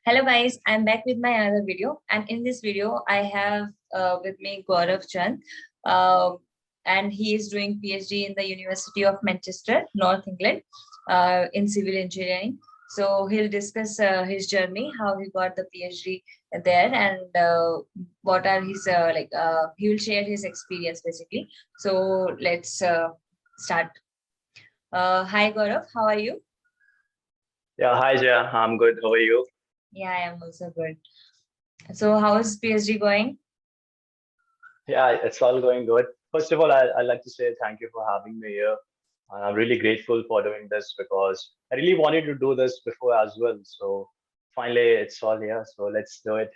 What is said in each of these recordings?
Hello guys, I'm back with my another video, and in this video I have with me Gaurav Chand, uh, and he is doing PhD in the University of Manchester, North England, in civil engineering. So he'll discuss his journey, how he got the PhD there, and what are his he will share his experience basically. So let's start. Hi Gaurav, how are you? Yeah, hi Jaya. I'm good. How are you? Yeah, I am also good. So how is PhD going? Yeah, it's all going good. First of all, I'd like to say thank you for having me here. And I'm really grateful for doing this because I really wanted to do this before as well. So finally, it's all here. So let's do it.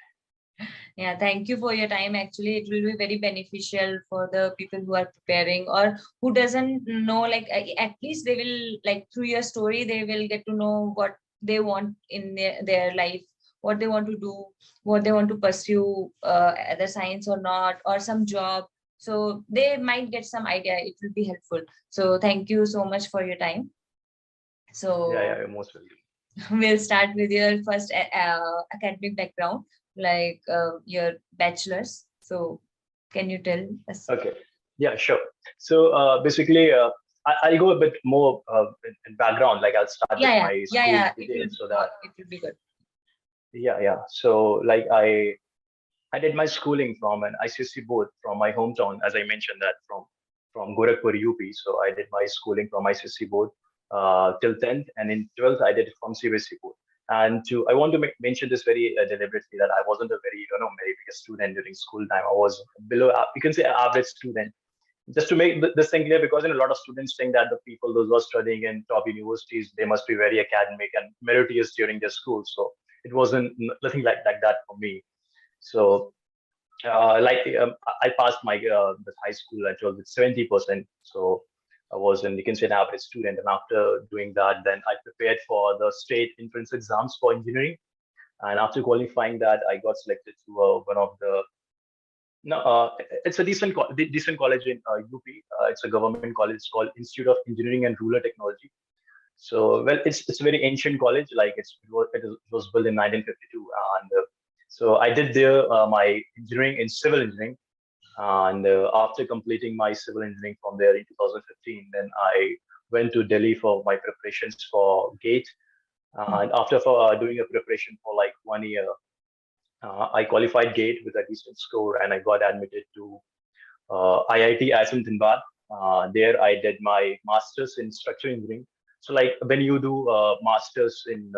Yeah, thank you for your time. Actually, it will be very beneficial for the people who are preparing or who doesn't know, like at least they will like through your story, they will get to know what they want in their life, what they want to do, what they want to pursue, either science or not, or some job. So they might get some idea. It will be helpful. So thank you so much for your time. Yeah, So you're most welcome. we'll start with your first academic background, like your bachelor's. So, can you tell us? Okay. Yeah, sure. So basically, I'll go a bit more in background. Like I'll start with Yeah, yeah, my yeah, school yeah. details so that, It will be good. yeah. So like I did my schooling from an ICSE board from my hometown, as I mentioned that from Gorakhpur, UP. So I did my schooling from ICSE board till 10th, and in 12th I did it from CBSE board. And I want to mention this very deliberately that I wasn't a very very big student during school time. I was below you can say average student. Just to make this thing clear, because a lot of students think that the people those who are studying in top universities they must be very academic and meritorious during their school. So it wasn't nothing like that for me. So I passed my the high school at 12 with 70%. So I was you can say an average student. And after doing that, then I prepared for the state entrance exams for engineering. And after qualifying that, I got selected to one of the no, it's a decent college in UP. It's a government college. It's called Institute of Engineering and Rural Technology. So, well, it's a very ancient college. Like it was built in 1952, and so I did there my engineering in civil engineering. And after completing my civil engineering from there in 2015, then I went to Delhi for my preparations for GATE. And after doing a preparation for like 1 year, I qualified GATE with a decent score, and I got admitted to IIT Islamabad. There, I did my master's in structural engineering. So, like when you do masters in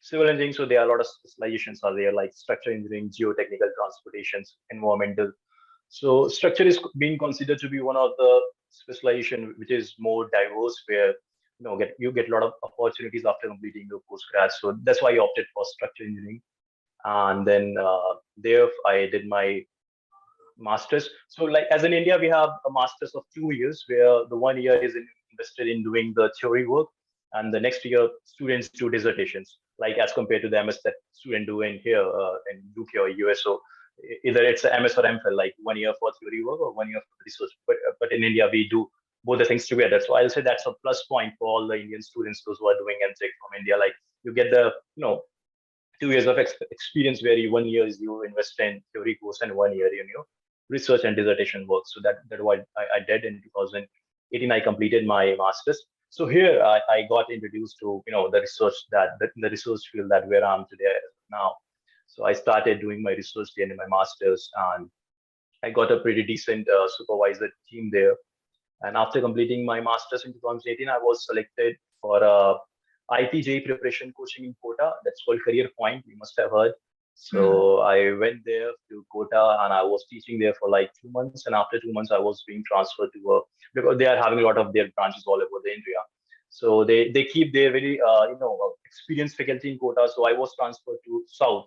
civil engineering, so there are a lot of specializations are there, like structural engineering, geotechnical, transportations, environmental. So, structure is being considered to be one of the specialization which is more diverse, where you get a lot of opportunities after completing your postgrad. So that's why I opted for structural engineering, and then there I did my masters. So, like as in India, we have a masters of 2 years, where the 1 year is invested in doing the theory work, and the next year students do dissertations, like as compared to the MS that student do in here in UK or US. So either it's a MS or MPhil, like 1 year for theory work or 1 year for research. But in India, we do both the things together. So I'll say that's a plus point for all the Indian students, those who are doing MTech from India. Like you get the 2 years of experience where 1 year is you invest in theory course and 1 year research and dissertation work. So that what I did in 2018. I completed my masters. So here I got introduced to the research the research field that where I'm today now. So I started doing my research there in my masters, and I got a pretty decent supervisor team there. And after completing my master's in 2018, I was selected for a ITJ preparation coaching in Kota. That's called Career Point. You must have heard. Hmm. So I went there to Kota, and I was teaching there for like 2 months. And after 2 months, I was being transferred to because they are having a lot of their branches all over the India. So they keep their very experienced faculty in Kota. So I was transferred to South,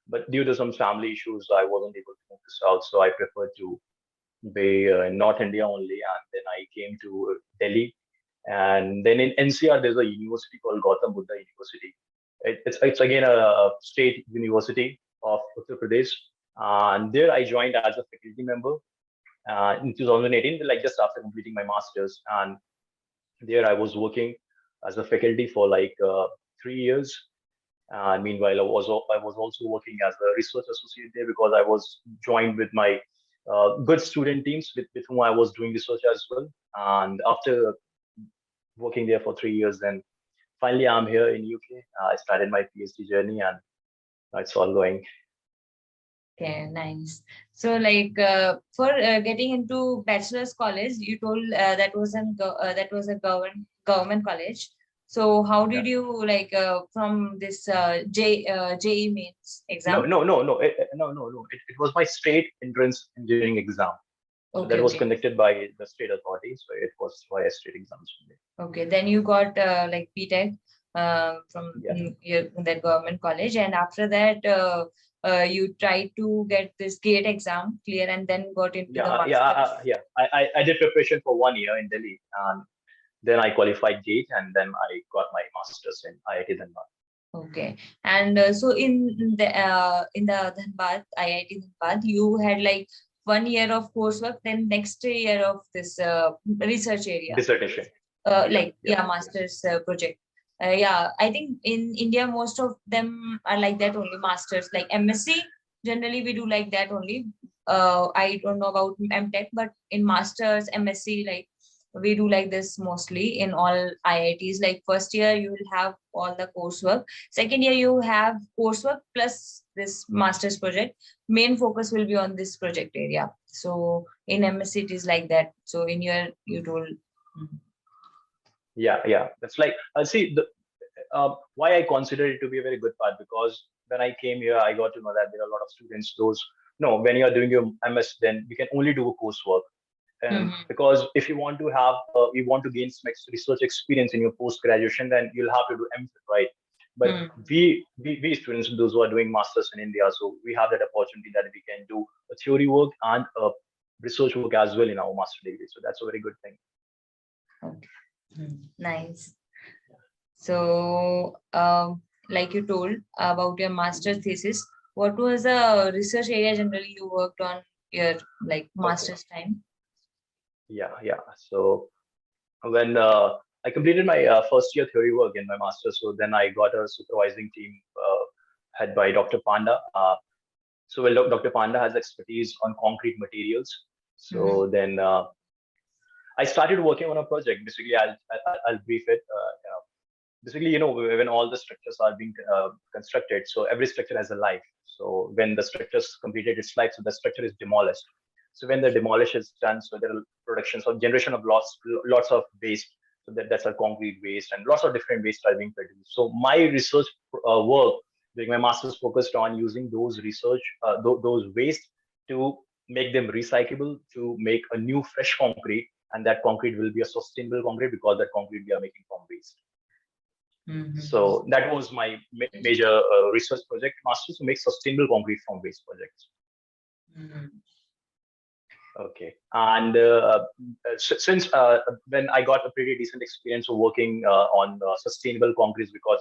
but due to some family issues, I wasn't able to move to South. So I preferred to be in North India only, and then I came to Delhi. And then in NCR, there's a university called Gautam Buddha University. It's again a state university of Uttar Pradesh, and there I joined as a faculty member in 2018, like just after completing my masters. And there I was working as a faculty for like 3 years, And meanwhile, I was also working as a research associate there because I was joined with my good student teams with whom I was doing research as well. And after working there for 3 years, then finally I'm here in UK. I started my PhD journey, and it's all going. Okay, nice. So, like, for getting into bachelor's college, you told that was a government college. So, how Yeah. did you like from this JEE mains No, exam? no, no, no, no, no, no. It was my state entrance engineering exam. So that Okay, was okay, conducted by the state authority. So it was via state exams only. okay. Then you got like BTech from Yeah, that government college, and after that, you tried to get this GATE exam clear, and then got into yeah, the master's. yeah. I did preparation for 1 year in Delhi, and then I qualified GATE, and then I got my master's in IIT Dhanbad. Okay. And so in the Dhanbad, IIT Dhanbad, you had like 1 year of coursework, then next year of this research area, Dissertation. Yeah, like yeah, yeah, yes. master's project. Yeah, I think in India most of them are like that only masters. Like MSc, generally we do like that only. I don't know about MTech, but in masters, MSc, like we do like this mostly in all IITs. Like first year you will have all the coursework. Second year you have coursework plus this master's project. Main focus will be on this project area. So in MSc it is like that. So in your you told. Mhm. Yeah, yeah. That's like, see, why I consider it to be a very good part, because when I came here, I got to know that there are a lot of students, those, no, when you are doing your MS, then we can only do a coursework. And Mhm. because if you want to have, you want to gain some research experience in your post graduation, then you'll have to do MPhil, right? But Mhm. we students, those who are doing masters in India, so we have that opportunity that we can do a theory work and research work as well in our master degree. So that's a very good thing. Okay. Nice. So, like you told about your master's thesis, what was the research area generally you worked on your like Okay. master's time? Yeah, yeah. So when I completed my first year theory work in my master's, so then I got a supervising team head by Dr. Panda. So well, Dr. Panda has expertise on concrete materials. Mhm. So then I started working on a project. Basically, I'll brief it. Basically, when all the structures are being constructed, so every structure has a life. So when the structure's completed its life, so the structure is demolished. So when the demolish is done, so there are productions or generation of lots of waste. So that's a concrete waste, and lots of different waste are being produced. So my research work during my master's focused on using those those waste to make them recyclable, to make a new fresh concrete, and that concrete will be a sustainable concrete because that concrete we are making from waste. Mhm. So that was my major research project, masters to make sustainable concrete from waste projects. Mhm. Okay, and since when I got a pretty decent experience of working on sustainable concretes, because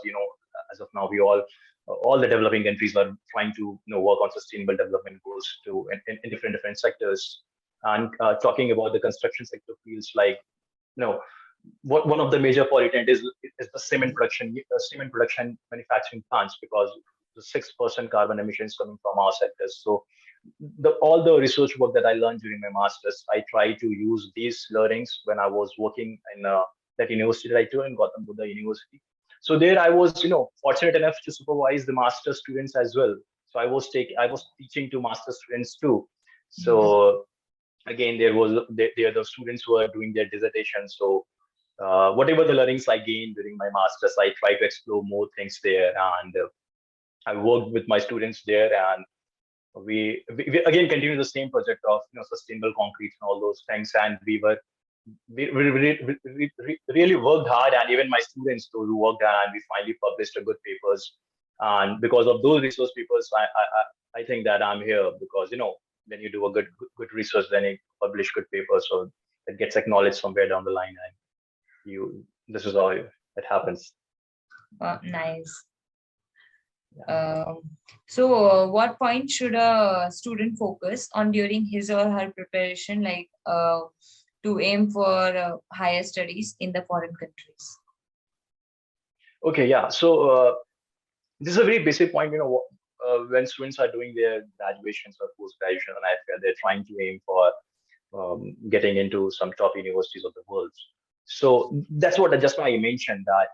as of now we all the developing countries are trying to work on sustainable development goals to in different sectors, and talking about the construction sector fields like one of the major pollutant is the cement production manufacturing plants, because the 6% carbon emissions coming from our sectors. So all the research work that I learned during my masters, I try to use these learnings when I was working in that university that I took in Gautam Buddha University. So there I was, fortunate enough to supervise the master students as well. So I was teaching to master students too. Mhm. So again, there are the students who are doing their dissertation. So whatever the learnings I gained during my masters, I try to explore more things there, and I worked with my students there, and we again continue the same project of sustainable concrete and all those things, and we really worked hard, and even my students, those who worked hard, and we finally published a good papers, and because of those resource papers, I think that I'm here because when you do a good research, then you publish good papers, so it gets acknowledged somewhere down the line, and this is how it happens. Nice. Yeah. Um, so, what point should a student focus on during his or her preparation, like to aim for higher studies in the foreign countries? Okay, yeah. So This is a very basic point. When students are doing their graduations or post graduation, and I feel they're trying to aim for getting into some top universities of the world. So that's what just why I mentioned that,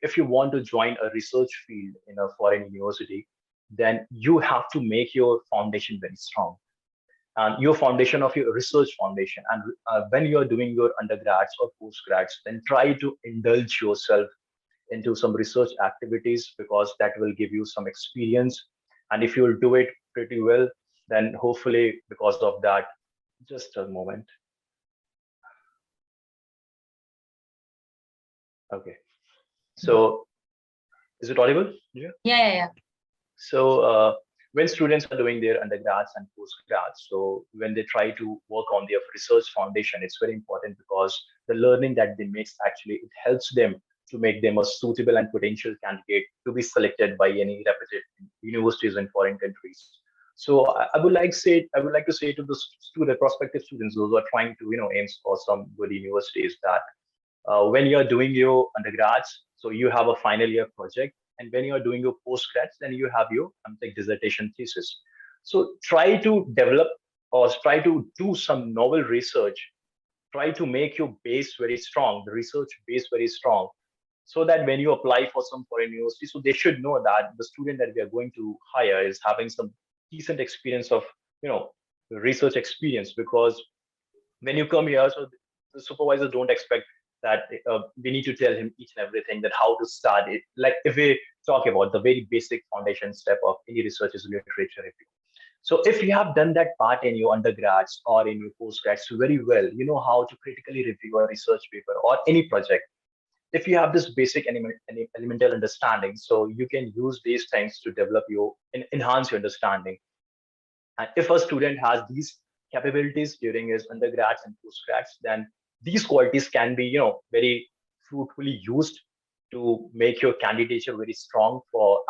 if you want to join a research field in a foreign university, then you have to make your foundation very strong, and your foundation of your research foundation. And when you are doing your undergrads or postgrads, then try to indulge yourself into some research activities, because that will give you some experience. And if you'll do it pretty well, then hopefully because of that, just a moment. Okay. So is it audible? Yeah. Yeah. So when students are doing their undergrads and postgrads, so when they try to work on their research foundation, it's very important, because the learning that they make, actually it helps them to make them a suitable and potential candidate to be selected by any reputed universities in foreign countries. So I would like to say to the prospective students, those who are trying to aim for some good universities, that when you're doing your undergrads, so you have a final year project, and when you're doing your postgrads, then you have your like dissertation thesis. So try to develop or try to do some novel research. Try to make your base very strong, the research base very strong, so that when you apply for some foreign university, so they should know that the student that we are going to hire is having some decent experience of research experience. Because when you come here, so the supervisors don't expect that we need to tell him each and everything, that how to start it. Like if we talk about the very basic foundation step of any research is literature review. So if you have done that part in your undergrads or in your postgrads very well, you know how to critically review a research paper or any project. If you have this basic elemental understanding, so you can use these things to develop your enhance your understanding. And if a student has these capabilities during his undergrads and postgrads, then these qualities can be, very fruitfully used to make your candidature very strong for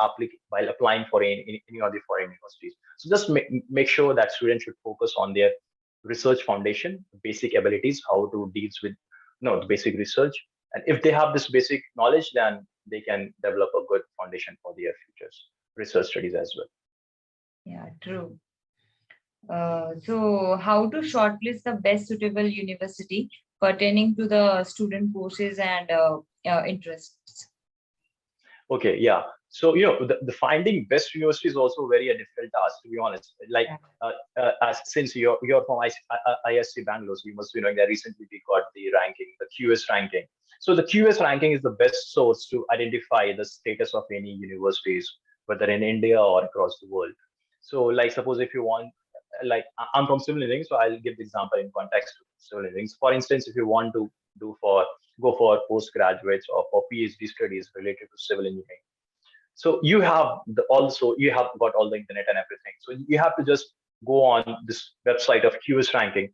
while applying for any of the foreign universities. So just make sure that students should focus on their research foundation, basic abilities, how to deal with, the basic research. And if they have this basic knowledge, then they can develop a good foundation for their futures research studies as well. Yeah, true. So how to shortlist the best suitable university pertaining to the student courses and interests? Okay, yeah. So the finding best university is also very a difficult task, to be honest. Like as since you're from ISC Bangalore, so you must be knowing that recently we got the ranking, the QS ranking. So the QS ranking is the best source to identify the status of any universities, whether in India or across the world. So like suppose if you want, like I'm from civil engineering, so I'll give the example in context to civil engineering. For instance, if you want to do for go for postgraduates or for PhD studies related to civil engineering. So you have you have got all the internet and everything. So you have to just go on this website of QS ranking,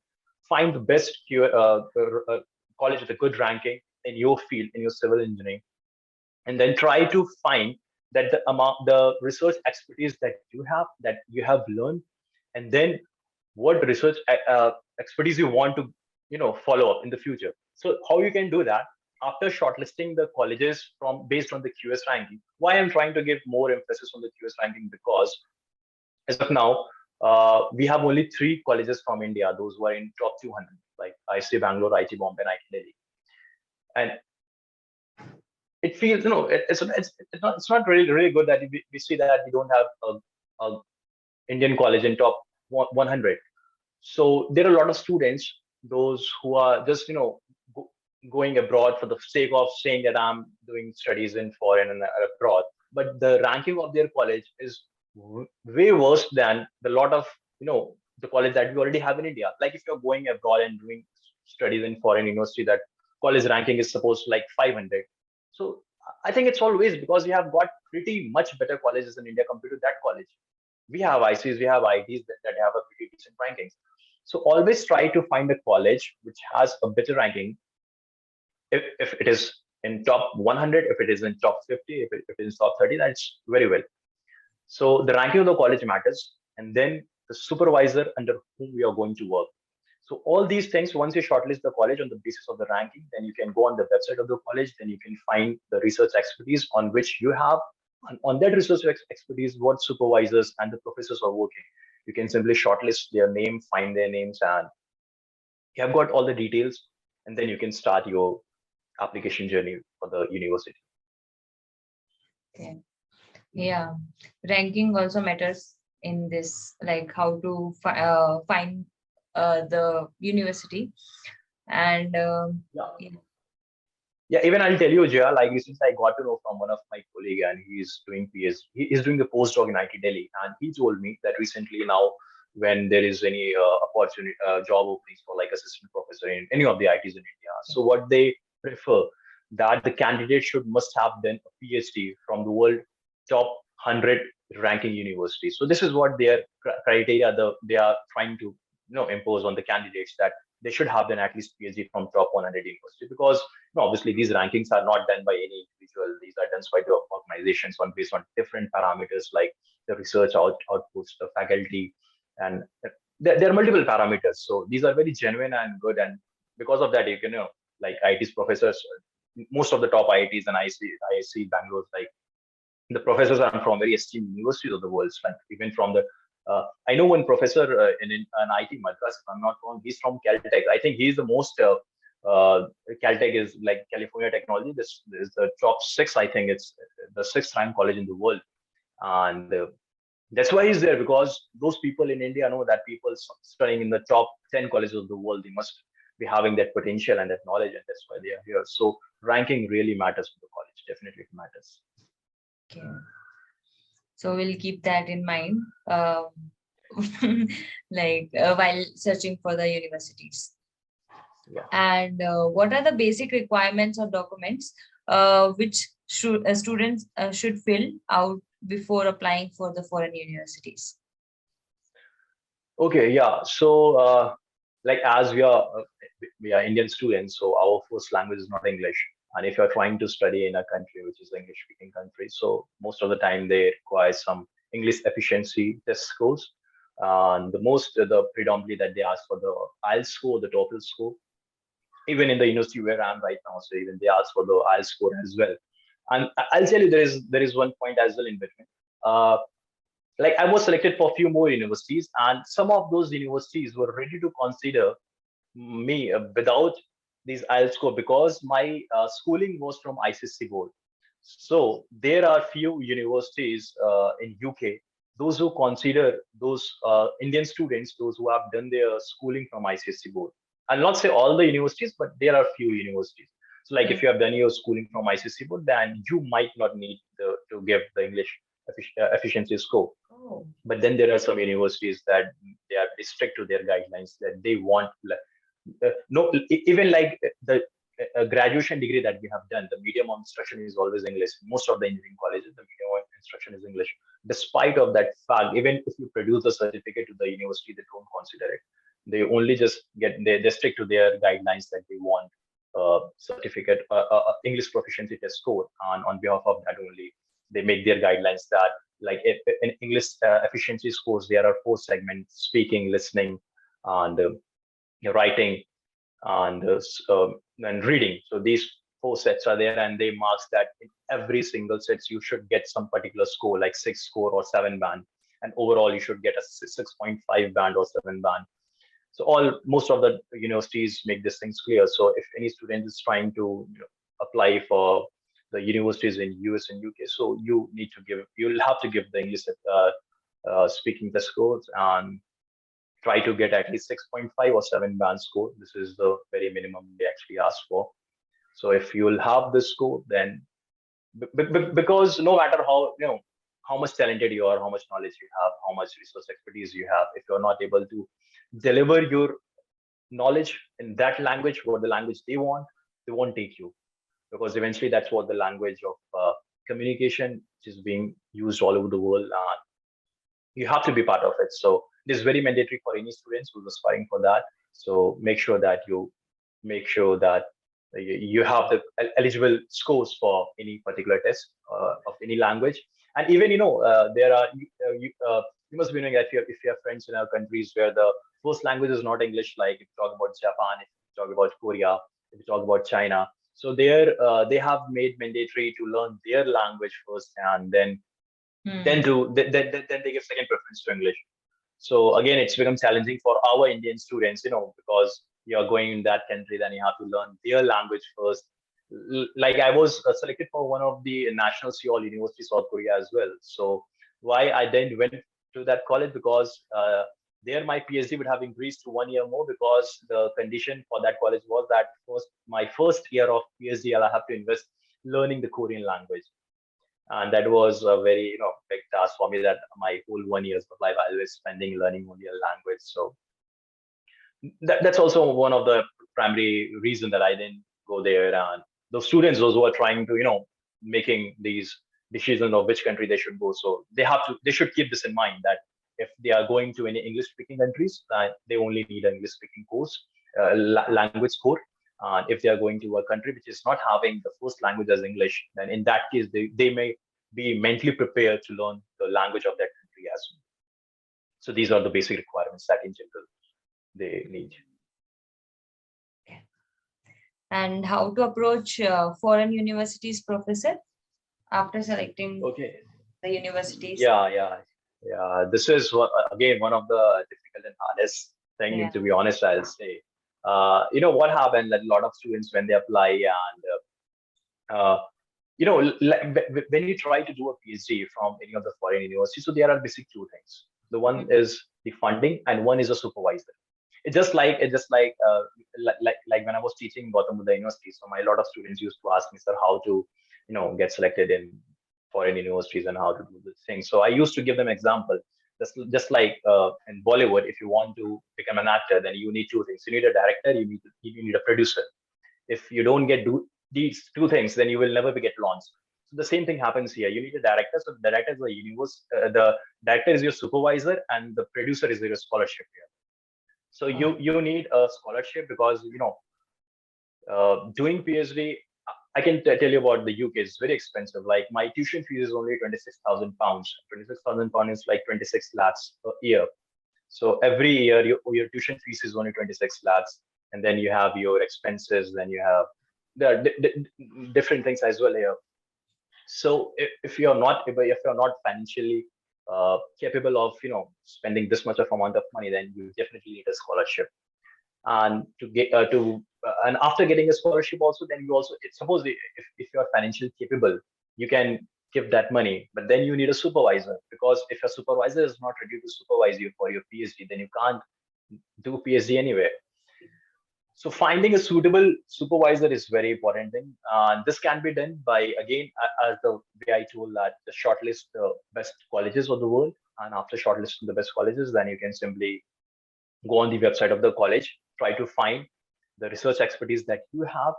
find the best college with a good ranking in your field, in your civil engineering, and then try to find that the research expertise that you have learned, and then what research expertise you want to follow up in the future. So how you can do that after shortlisting the colleges from based on the QS ranking. Why I'm trying to give more emphasis on the QS ranking, because as of now we have only 3 colleges from India, those who are in top 200, like IC Bangalore, IT Bombay, and IT Delhi. And it feels it's not really good that we see that we don't have a Indian college in top 100. So there are a lot of students, those who are just going abroad for the sake of saying that I'm doing studies in foreign and abroad, but the ranking of their college is way worse than the lot of the college that we already have in India. Like if you're going abroad and doing studies in foreign university, that college ranking is supposed like 500. So I think it's always because we have got pretty much better colleges in India compared to that college. We have ICs, we have ITs that have a pretty decent rankings. So always try to find a college which has a better ranking. If it is in top 100, if it is in top 50, if it is top 30, that's very well. So the ranking of the college matters, and then the supervisor under whom we are going to work. So all these things, once you shortlist the college on the basis of the ranking, then you can go on the website of the college, then you can find the research expertise on which you have On that research expertise, what supervisors and the professors are working. You can simply shortlist their name, find their names, and you have got all the details, and then you can start your application journey for the university. Okay. Yeah, ranking also matters in this, like how to find the university. And Yeah. yeah. Yeah, even I'll tell you, Jaya, like recently I got to know from one of my colleague and he's doing PS, he is doing a postdoc in IT Delhi. And he told me that recently now, when there is any opportunity, job openings for like assistant professor in any of the ITs in India. So what they prefer that the candidate should must have done a PhD from the world top 100 ranking universities. So this is what their criteria, they are trying to impose on the candidates, that they should have done at least PhD from top 100 university, because obviously these rankings are not done by any individual. These are done by the organizations on based on different parameters like the research outputs, the faculty, and there are multiple parameters. So these are very genuine and good, and because of that, you can like IT's professors, most of the top IITs and IIC Bangalore, like the professors are from very esteemed universities of the world, like even from the I know one professor in an IT Madras, if I'm not wrong, he's from Caltech. I think he's the most Caltech is like California Technology. This is the top six. I think it's the sixth ranked college in the world, and that's why he's there, because those people in India know that people studying in the top 10 colleges of the world, they must be having that potential and that knowledge, and that's why they are here. So ranking really matters for the college. Definitely it matters. Okay. So we'll keep that in mind, like while searching for the universities. Yeah. And what are the basic requirements or documents which students should fill out before applying for the foreign universities? Okay, yeah. So, like as we are Indian students, so our first language is not English. And if you're trying to study in a country which is English-speaking country, so most of the time they require some English efficiency test scores. And the predominantly that they ask for the IELTS score, the TOEFL score. Even in the university where I'm right now, so even they ask for the IELTS score as well. And I'll tell you, there is one point as well in between. Like I was selected for a few more universities, and some of those universities were ready to consider me without these IELTS score, because my schooling was from ICC board. So there are few universities in UK, those who consider those Indian students, those who have done their schooling from ICC board. I'll not say all the universities, but there are few universities. So like Yeah. if you have done your schooling from ICC board, then you might not need to give the English efficiency score. Oh. But then there are some universities that they are strict to their guidelines, that they want no, even like the graduation degree that we have done, the medium of instruction is always English. Most of the engineering colleges, the medium of instruction is English. Despite of that fact, even if you produce a certificate to the university, they don't consider it. They only just they stick to their guidelines, that they want certificate, English proficiency test score, and on behalf of that only they make their guidelines, that like in English efficiency scores, there are four segments: speaking, listening, and writing, and reading. So these four sets are there, and they marks that in every single sets you should get some particular score, like 6 score or 7 band, and overall you should get a 6.5 band or 7 band. So most of the universities make these things clear. So if any student is trying to apply for the universities in US and UK, so you'll have to give the English speaking test scores, and try to get at least 6.5 or 7 band score. This is the very minimum they actually ask for. So if you will have this score, then because no matter how much talented you are, how much knowledge you have, how much resource expertise you have, if you're not able to deliver your knowledge in that language, what the language they won't take you, because eventually that's what the language of communication, which is being used all over the world. You have to be part of it. So it is very mandatory for any students who's aspiring for that. So make sure that you have the eligible scores for any particular test of any language. And even there are you must be knowing that if you have friends in our countries where the first language is not English, like if you talk about Japan, if you talk about Korea, if you talk about China. So there they have made mandatory to learn their language first, and then they give second preference to English. So again, it's become challenging for our Indian students, because you're going in that country, then you have to learn their language first. Like I was selected for one of the national Seoul University, South Korea as well. So why I then went to that college, because there my PhD would have increased to 1 year more, because the condition for that college was that my first year of PhD, I'll have to invest learning the Korean language. And that was a very big task for me, that my whole 1 year of life I was spending learning only a language. So that's also one of the primary reason that I didn't go there. And those students, those who are trying to making these decisions of which country they should go, so they should keep this in mind, that if they are going to any English speaking countries, they only need an English speaking course, language core. And if they are going to a country which is not having the first language as English, then in that case they may be mentally prepared to learn the language of that country as well. So these are the basic requirements that in general they need. And how to approach foreign universities professor after selecting the universities? Yeah. This is again one of the difficult and hardest thing, to be honest, I'll say. What happened, that a lot of students, when they apply, and when you try to do a PhD from any of the foreign universities, so there are basic two things. The one is the funding, and one is a supervisor. It's just like when I was teaching Gautam Buddha University, so a lot of students used to ask me, sir, how to get selected in foreign universities and how to do this thing. So I used to give them example. Just like in Bollywood, if you want to become an actor, then you need two things. You need a director, you need a producer. If you don't do these two things, then you will never get launched. So the same thing happens here. You need a director. So the director is the director is your supervisor, and the producer is your scholarship here. So you need a scholarship, because doing PhD, I can tell you about the UK. It's very expensive. Like my tuition fee is only £26,000. £26,000 is like 26 lakhs a year. So every year your tuition fees is only 26 lakhs, and then you have your expenses. Then you have different things as well here. So if you're not financially capable of spending this much of amount of money, then you definitely need a scholarship. And and after getting a scholarship also, then you also, suppose if you're financially capable, you can give that money, but then you need a supervisor, because if a supervisor is not ready to supervise you for your PhD, then you can't do PhD anywhere. So finding a suitable supervisor is very important thing. This can be done by, again, as the way I told, that the shortlist the best colleges of the world, and after shortlisting the best colleges, then you can simply go on the website of the college, try to find the research expertise that you have,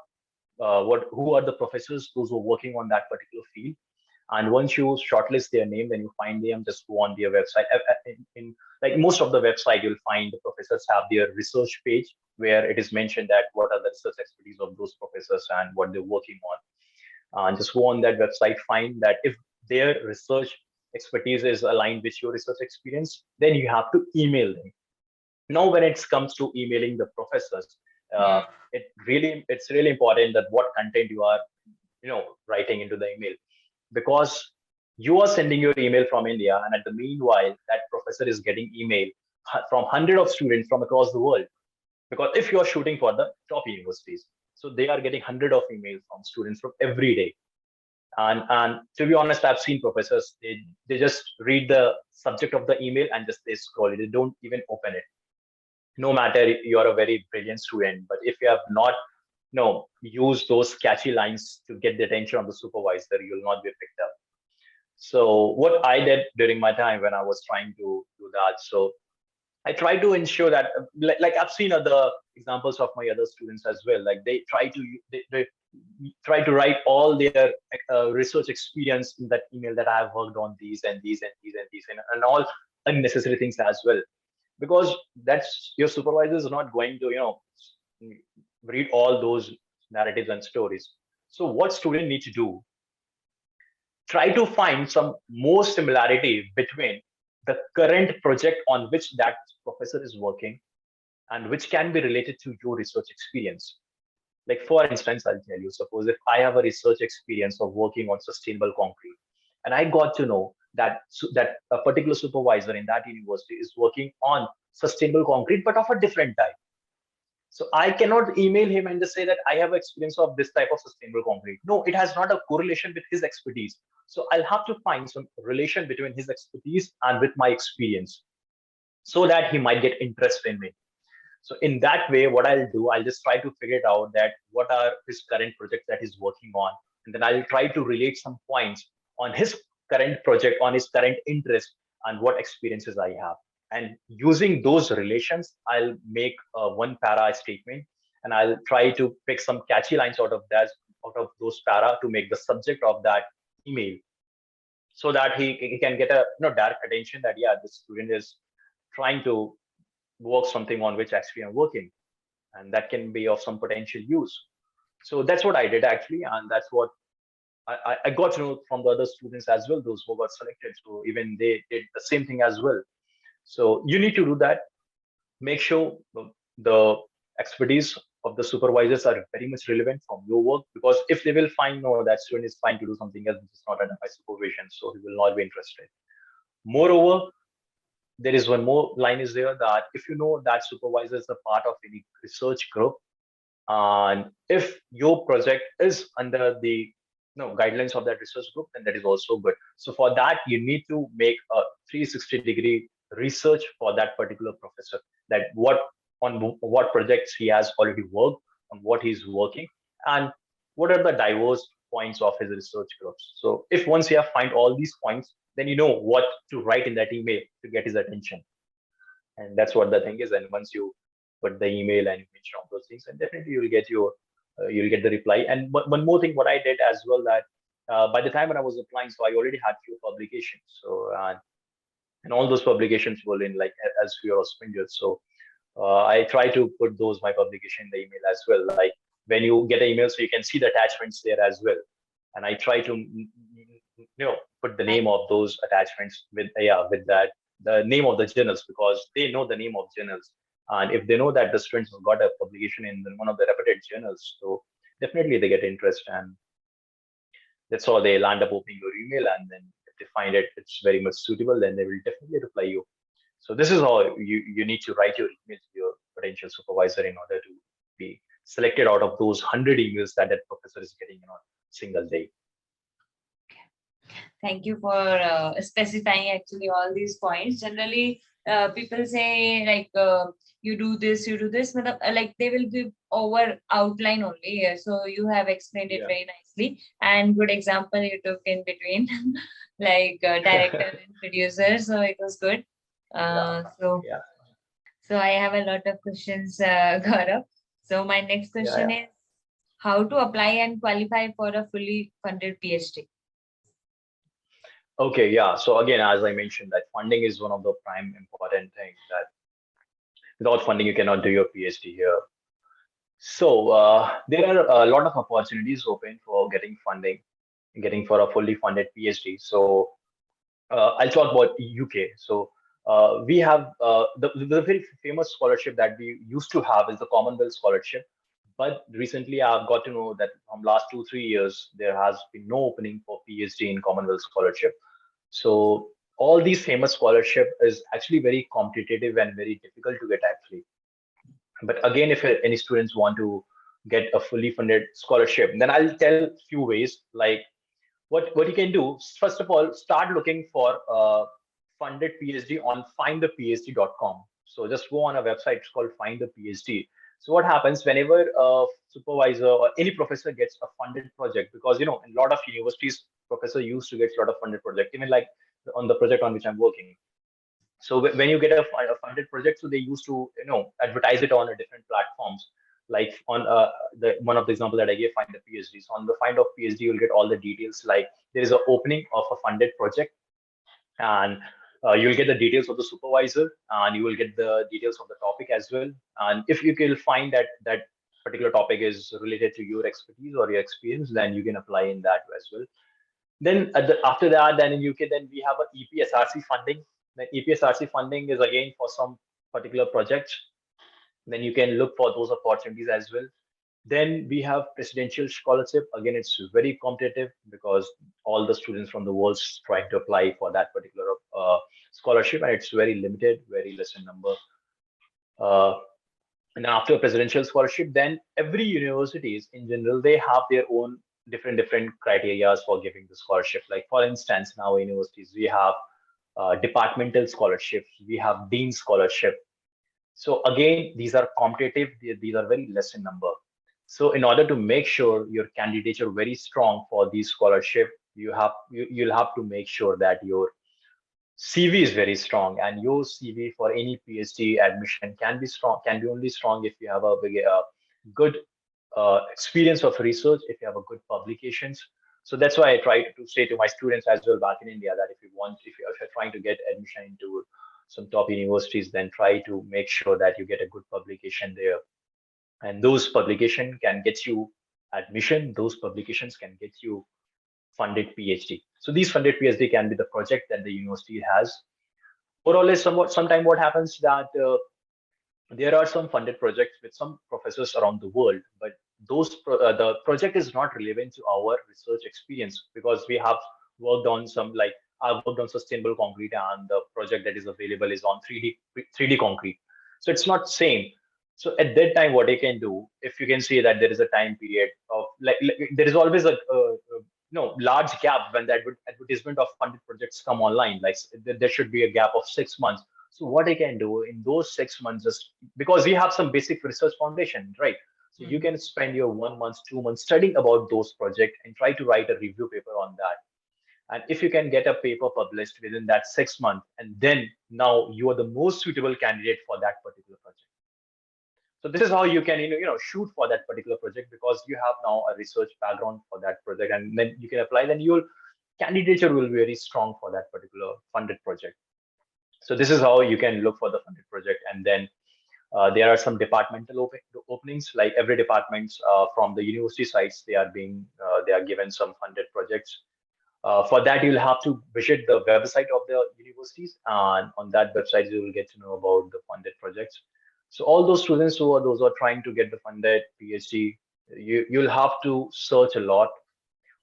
who are the professors, those who are working on that particular field. And once you shortlist their name, then you find them, just go on their website. In like most of the website, you'll find the professors have their research page, where it is mentioned that what are the research expertise of those professors and what they're working on. And just go on that website, find that if their research expertise is aligned with your research experience, then you have to email them. Now, when it comes to emailing the professors, it's really important that what content you are writing into the email, because you are sending your email from India, and at the meanwhile that professor is getting email from hundreds of students from across the world. Because if you are shooting for the top universities, so they are getting hundreds of emails from students from every day. And to be honest, I've seen professors, they just read the subject of the email and just they scroll it. They don't even open it. No matter you are a very brilliant student, but if you have not use those catchy lines to get the attention of the supervisor, you'll not be picked up. So what I did during my time when I was trying to do that, so I try to ensure that, like I've seen other examples of my other students as well. Like they try to write all their research experience in that email, that I have worked on these and these and these and these and all unnecessary things as well, because that's your supervisor is not going to read all those narratives and stories. So what student need to do? Try to find some more similarity between the current project on which that professor is working and which can be related to your research experience. Like for instance, I'll tell you, suppose if I have a research experience of working on sustainable concrete, and I got to know that that a particular supervisor in that university is working on sustainable concrete, but of a different type. So I cannot email him and just say that I have experience of this type of sustainable concrete. No, it has not a correlation with his expertise. So I'll have to find some relation between his expertise and with my experience so that he might get interest in me. So in that way, what I'll do, I'll just try to figure it out that what are his current projects that he's working on. And then I'll try to relate some points on his current project, on his current interest, and what experiences I have. And using those relations, I'll make one para statement, and I'll try to pick some catchy lines out of that, out of those para to make the subject of that email, so that he can get a direct attention that yeah, this student is trying to work something on which actually I'm working, and that can be of some potential use. So that's what I did actually, and that's what I got to know from the other students as well, those who got selected. So even they did the same thing as well. So you need to do that. Make sure the expertise of the supervisors are very much relevant from your work, because if they will find no, that student is trying to do something else which is not under my supervision, so he will not be interested. Moreover, there is one more line is there that if you know that supervisor is a part of any research group, and if your project is under the guidelines of that research group, then that is also good. So for that, you need to make a 360-degree research for that particular professor, that what projects he has already worked, on what he's working, and what are the diverse points of his research groups. So if once you have find all these points, then you know what to write in that email to get his attention. And that's what the thing is. And once you put the email and you mention all those things, and definitely you'll get the reply. And one more thing, what I did as well, that by the time when I was applying, so I already had few publications. So and all those publications were in like Elsevier or Spindle. So I try to put those my publication in the email as well. Like when you get an email, so you can see the attachments there as well. And I try to put the name of those attachments with with that the name of the journals, because they know the name of journals, and if they know that the students have got a publication in one of the reputed journals, so definitely they get interest, and that's how they land up opening your email. And then if they find it's very much suitable, then they will definitely reply you. So this is how you need to write your email to your potential supervisor in order to be selected out of those 100 emails that that professor is getting in a single day. Thank you for specifying actually all these points. Generally, people say like you do this, but like they will give over outline only. So you have explained it very nicely, and good example you took in between, like director and producer. So it was good. So I have a lot of questions, Gaurav. So my next question is how to apply and qualify for a fully funded PhD. Okay, yeah. So again, as I mentioned, that funding is one of the prime important things. That without funding, you cannot do your PhD here. So there are a lot of opportunities open for getting funding, getting for a fully funded PhD. So I'll talk about UK. So we have the very famous scholarship that we used to have is the Commonwealth Scholarship. But recently, I've got to know that from last 2-3 years, there has been no opening for PhD in Commonwealth Scholarship. So all these famous scholarship is actually very competitive and very difficult to get actually. But again, if any students want to get a fully funded scholarship, then I'll tell few ways. Like what you can do. First of all, start looking for funded PhD on findthephd.com. So just go on a website, it's called Find the PhD. So what happens whenever a supervisor or any professor gets a funded project, because in a lot of universities, professor used to get a lot of funded project, even like on the project on which I'm working. So when you get a funded project, so they used to advertise it on a different platforms. Like on the one of the example that I gave, Find the PhD. So on the Find of PhD, you'll get all the details. Like there is an opening of a funded project, and you'll get the details of the supervisor, and you will get the details of the topic as well. And if you can find that that particular topic is related to your expertise or your experience, then you can apply in that as well. Then after that, then in UK, then we have a EPSRC funding. The EPSRC funding is again for some particular projects. Then you can look for those opportunities as well. Then we have presidential scholarship. Again, it's very competitive because all the students from the world trying to apply for that particular scholarship, and it's very limited, very less in number. Uh, and after presidential scholarship, then every universities in general, they have their own different criterias for giving the scholarship. Like for instance, in our universities, we have departmental scholarships, we have dean scholarship. So again, these are competitive, these are very less in number. So in order to make sure your candidature very strong for these scholarship, you'll have to make sure that your CV is very strong, and your CV for any PhD admission can be strong, can be only strong if you have a good experience of research, if you have a good publications. So that's why I try to say to my students as well back in India that if you're trying to get admission into some top universities, then try to make sure that you get a good publication there. And those publication can get you admission. Those publications can get you funded PhD. So these funded PhD can be the project that the university has. More or less, sometime what happens that there are some funded projects with some professors around the world, but the project is not relevant to our research experience because we have worked on some, like I've worked on sustainable concrete, and the project that is available is on 3D concrete. So it's not same. So at that time, what I can do, if you can see that there is a time period of like there is always a large gap when the advertisement of funded projects come online. Like there should be a gap of 6 months. So what I can do in those 6 months, just because we have some basic research foundation, right? So you Mhm. can spend your 1 month, 2 months studying about those projects and try to write a review paper on that. And if you can get a paper published within that 6 months, and then now you are the most suitable candidate for that particular project. So this is how you can shoot for that particular project because you have now a research background for that project, and then you can apply. Then your candidature will be very strong for that particular funded project. So this is how you can look for the funded project. And then there are some departmental openings, like every department from the university sites, they are given some funded projects. For that, you'll have to visit the website of the universities, and on that website, you will get to know about the funded projects. So all those students who are trying to get the funded PhD, you'll have to search a lot,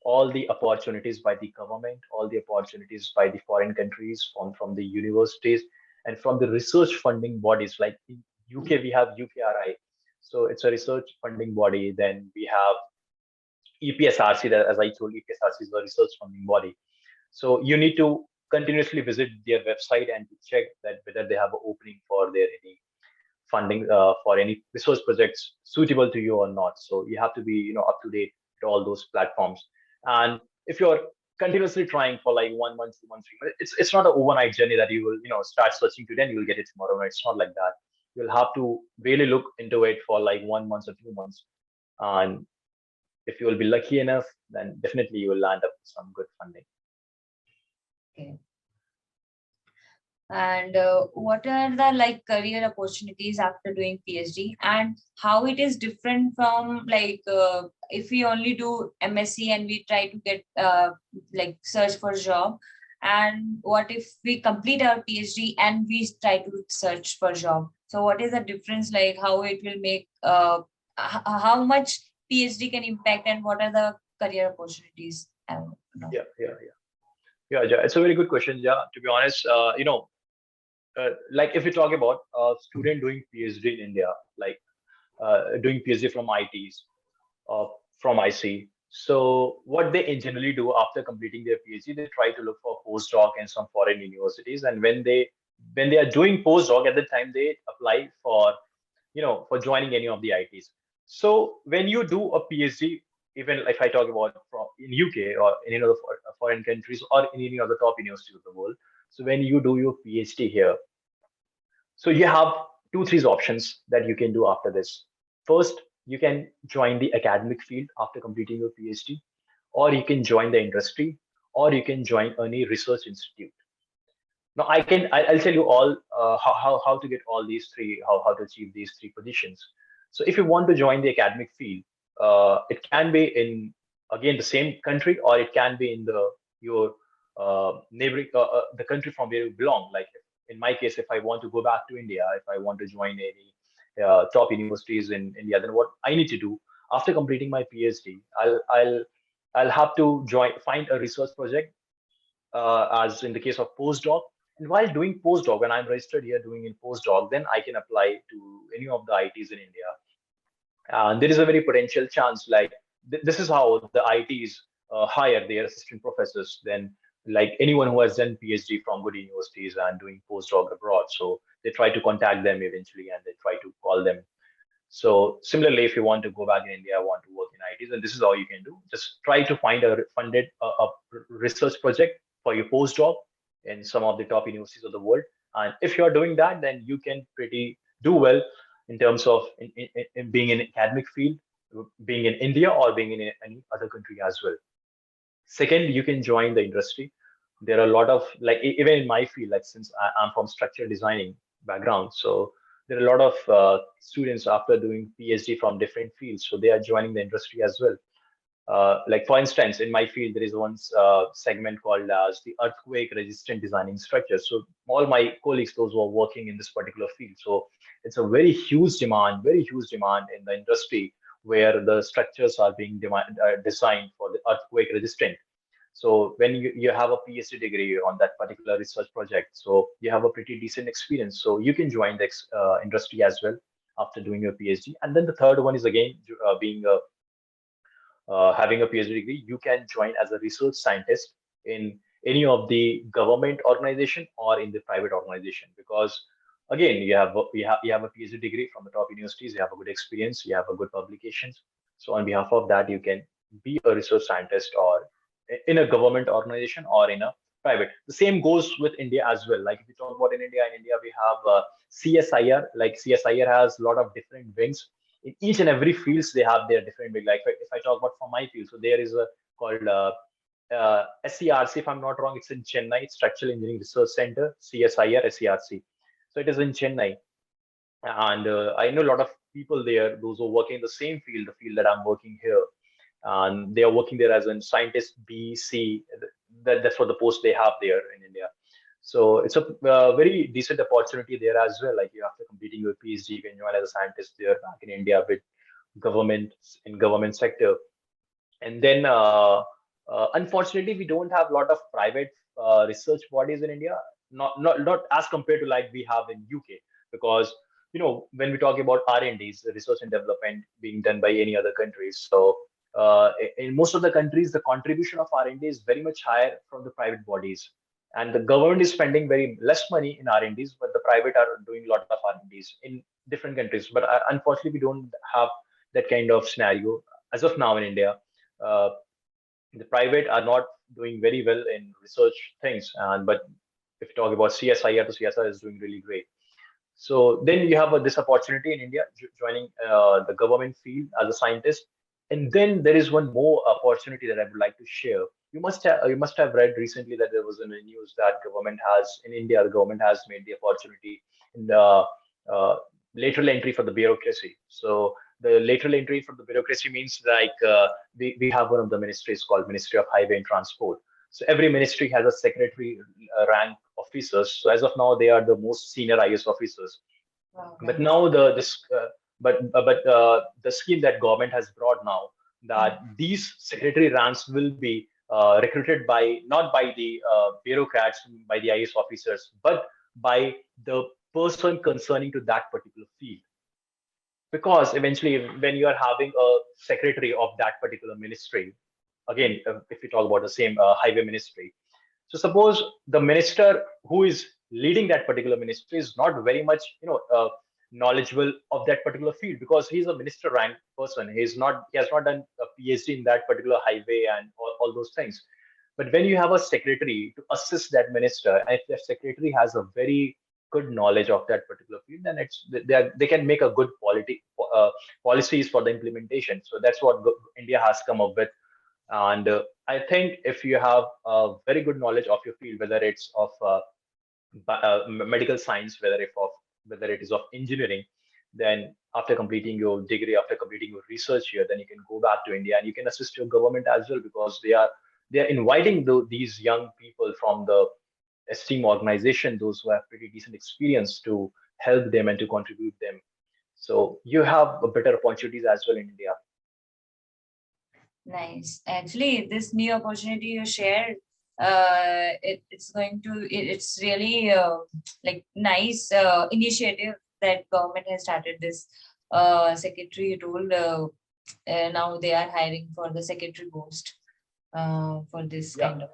all the opportunities by the government, all the opportunities by the foreign countries, from the universities, and from the research funding bodies. Like in UK, we have UKRI, so it's a research funding body. Then we have EPSRC, that, as I told, EPSRC is a research funding body. So you need to continuously visit their website and to check that whether they have an opening for their any funding for any resource projects suitable to you or not. So you have to be up to date to all those platforms. And if you're continuously trying for like 1 month, 2 months, 3 months, it's not an overnight journey that you will start searching today and you will get it tomorrow. No, it's not like that. You'll have to really look into it for like 1 month or 2 months. And if you will be lucky enough, then definitely you will land up with some good funding. Okay. And what are the like career opportunities after doing PhD, and how it is different from like if we only do MSc and we try to get like search for job, and what if we complete our PhD and we try to search for job? So what is the difference, like how it will make how much PhD can impact, and what are the career opportunities? No. Yeah, it's a very good question. Yeah, to be honest, like if we talk about a student doing PhD in India, like doing PhD from ITs, uh, from IC. So what they generally do after completing their PhD, they try to look for postdoc in some foreign universities, and when they are doing postdoc, at the time they apply for for joining any of the ITs. So when you do a PhD, even if I talk about from in UK or any other foreign countries or in any other top universities of the world, so when you do your PhD here, so you have two, three options that you can do after this. First, you can join the academic field after completing your PhD, or you can join the industry, or you can join any research institute. Now, I'll tell you all how to get all these three, how to achieve these three positions. So if you want to join the academic field, it can be in again the same country, or it can be in your neighboring the country from where you belong. Like in my case, if I want to go back to India, if I want to join any top universities in India, then what I need to do, after completing my PhD, I'll have to find a research project, as in the case of postdoc. And while doing postdoc, when I'm registered here doing in postdoc, then I can apply to any of the ITs in India. And there is a very potential chance, like this is how the ITs hire their assistant professors. Then, like anyone who has done PhD from good universities and doing postdoc abroad, so they try to contact them eventually, and they try to call them. So similarly, if you want to go back in India, want to work in ITs, then this is all you can do. Just try to find a funded a research project for your postdoc in some of the top universities of the world. And if you are doing that, then you can pretty do well in terms of in being in academic field, being in India or being in any other country as well. Second, you can join the industry. There are a lot of, like, even in my field, like since I'm from structural designing background, so there are a lot of students after doing PhD from different fields, so they are joining the industry as well. Like for instance, in my field, there is one segment called as the earthquake resistant designing structures. So all my colleagues, those who are working in this particular field, so it's a very huge demand in the industry where the structures are being designed for the earthquake resistant. So when you have a PhD degree on that particular research project, so you have a pretty decent experience. So you can join the industry as well after doing your PhD. And then the third one is again being a having a PhD degree, you can join as a research scientist in any of the government organization or in the private organization. Because again, you have a PhD degree from the top universities, you have a good experience, you have a good publications. So on behalf of that, you can be a research scientist or in a government organization or in a private. The same goes with India as well. Like if you talk about in India we have CSIR. Like CSIR has a lot of different wings in each and every fields. They have their different big, like if I talk about for my field, so there is a called SCRC, if I'm not wrong, it's in Chennai, it's Structural Engineering Research Center, CSIR SCRC. So it is in Chennai. And I know a lot of people there, those who are working in the same field, the field that I'm working here, and they are working there as a scientist B, C. That's what the post they have there in India. So it's a very decent opportunity there as well. Like you after completing your PhD, you can join as a scientist there back in India with government in government sector. And then unfortunately, we don't have a lot of private research bodies in India. Not as compared to like we have in UK, because when we talk about R&Ds, research and development being done by any other countries. So in most of the countries, the contribution of R&D is very much higher from the private bodies, and the government is spending very less money in R&Ds, but the private are doing a lot of R&Ds in different countries. But unfortunately, we don't have that kind of scenario as of now in India. Uh, the private are not doing very well in research things, and but if you talk about CSIR, to CSIR is doing really great. So then you have this opportunity in India, joining the government field as a scientist. And then there is one more opportunity that I would like to share. You must have read recently that there was in the news that government has in India, the government has made the opportunity in the uh, lateral entry for the bureaucracy. So the lateral entry for the bureaucracy means like we have one of the ministries called Ministry of Highway and Transport. So every ministry has a secretary rank officers. So as of now, they are the most senior IS officers. But Okay. now the scheme that government has brought now, that these secretary ranks will be recruited by not by the bureaucrats, by the IS officers, but by the person concerning to that particular field. Because eventually, when you are having a secretary of that particular ministry, again, if we talk about the same highway ministry, so suppose the minister who is leading that particular ministry is not very much, knowledgeable of that particular field, because he's a minister rank person. He has not done a PhD in that particular highway and all those things. But when you have a secretary to assist that minister, and if that secretary has a very good knowledge of that particular field, then they can make a good uh, policies for the implementation. So that's what India has come up with. And I think if you have a very good knowledge of your field, whether it's of medical science, whether it is of engineering, then after completing your degree, after completing your research here, then you can go back to India and you can assist your government as well, because they are inviting these young people from the esteem organization, those who have pretty decent experience, to help them and to contribute them. So you have a better opportunities as well in India. Nice. Actually, this new opportunity you shared, it's going to, it's really like nice initiative that government has started this. Secretary you told now they are hiring for the secretary post for this Yeah. kind of.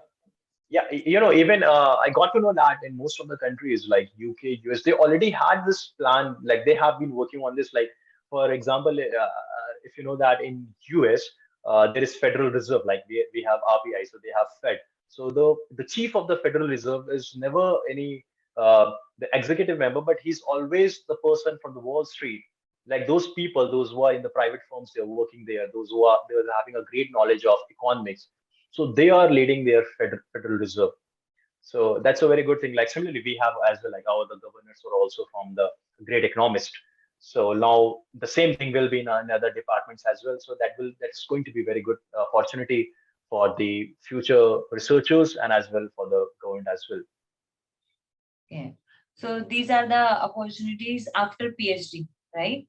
Yeah, even I got to know that in most of the countries like UK, US, they already had this plan. Like they have been working on this. Like for example, if you know that in US, there is Federal Reserve. Like we have RBI, so they have Fed. So the chief of the Federal Reserve is never any the executive member, but he's always the person from the Wall Street. Like those people, those who are in the private firms, they're working there. Those who are they're having a great knowledge of economics, so they are leading their Federal Reserve. So that's a very good thing. Like similarly, we have as well, like our the governors were also from the great economist. So now the same thing will be in other departments as well. So that's going to be very good opportunity for the future researchers and as well for the government as well. Yeah. So these are the opportunities after PhD, right?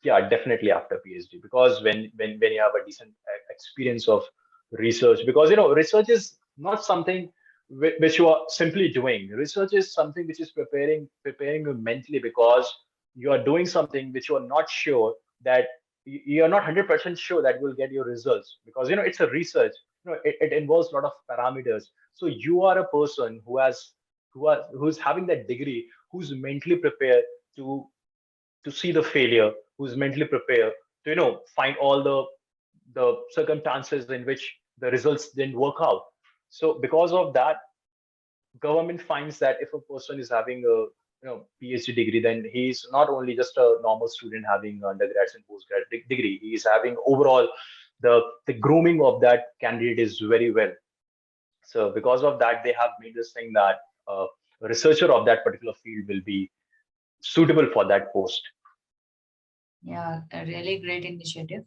Yeah, definitely after PhD, because when you have a decent experience of research, because research is not something which you are simply doing. Research is something which is preparing you mentally, because you are doing something which you are not sure that you are not 100% sure that you will get your results, because it's a research. It involves a lot of parameters. So you are a person who's having that degree, who's mentally prepared to see the failure, who's mentally prepared to find all the circumstances in which the results didn't work out. So because of that, government finds that if a person is having a PhD degree, then he's not only just a normal student having undergrads and postgrad degree. He is having overall the grooming of that candidate is very well. So because of that, they have made this thing that a researcher of that particular field will be suitable for that post. Yeah, a really great initiative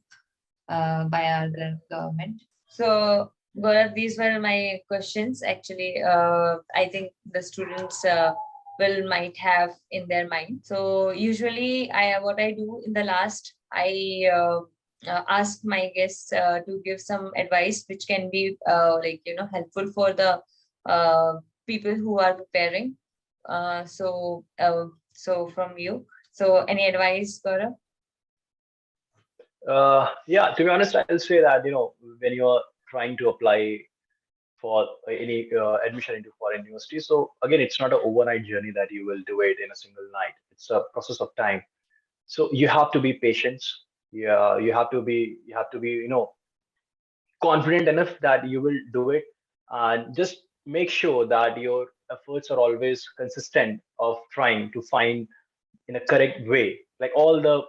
by our government. So, Gaurav, these were my questions. Actually, I think the students will might have in their mind. So, usually, I what I do in the last, I ask my guests to give some advice, which can be like helpful for the uh, people who are preparing. So from you, so any advice, Gaurav? Yeah, to be honest, I'll say that when you're trying to apply for any admission into foreign university, so again, it's not an overnight journey that you will do it in a single night. It's a process of time. So you have to be patient. Yeah, you have to be confident enough that you will do it, and just make sure that your efforts are always consistent of trying to find in a correct way. Like all the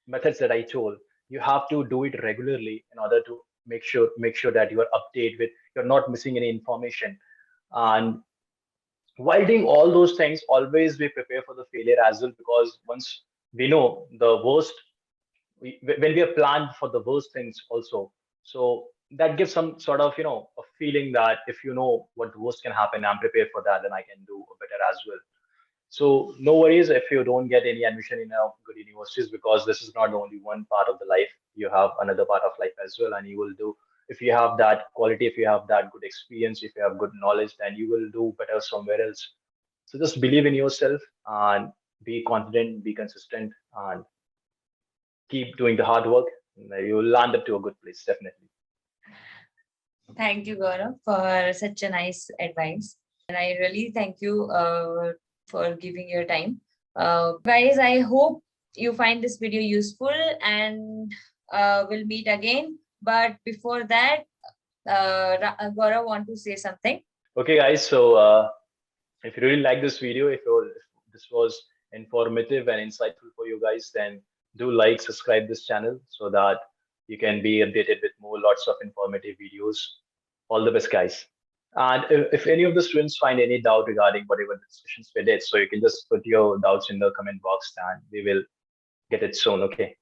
methods that I told, you have to do it regularly in order to make sure that you are updated with, you're not missing any information. And while doing all those things, always be prepared for the failure as well, because once we know the worst, when we have planned for the worst things also, so that gives some sort of a feeling that if you know what the worst can happen, I'm prepared for that, then I can do better as well. So no worries if you don't get any admission in a good universities, because this is not only one part of the life. You have another part of life as well, and you will do, if you have that quality, if you have that good experience, if you have good knowledge, then you will do better somewhere else. So just believe in yourself and be confident, be consistent, and keep doing the hard work. You will land up to a good place, definitely. Thank you, Gaurav, for such a nice advice. And I really thank you for giving your time. Guys, I hope you find this video useful, and we'll meet again. But before that, Gaurav want to say something. Okay, guys. So if you really like this video, if this was informative and insightful for you guys, then do like, subscribe this channel so that you can be updated with more lots of informative videos. All the best, guys. And if any of the students find any doubt regarding whatever discussions we did, so you can just put your doubts in the comment box and we will get it soon. Okay.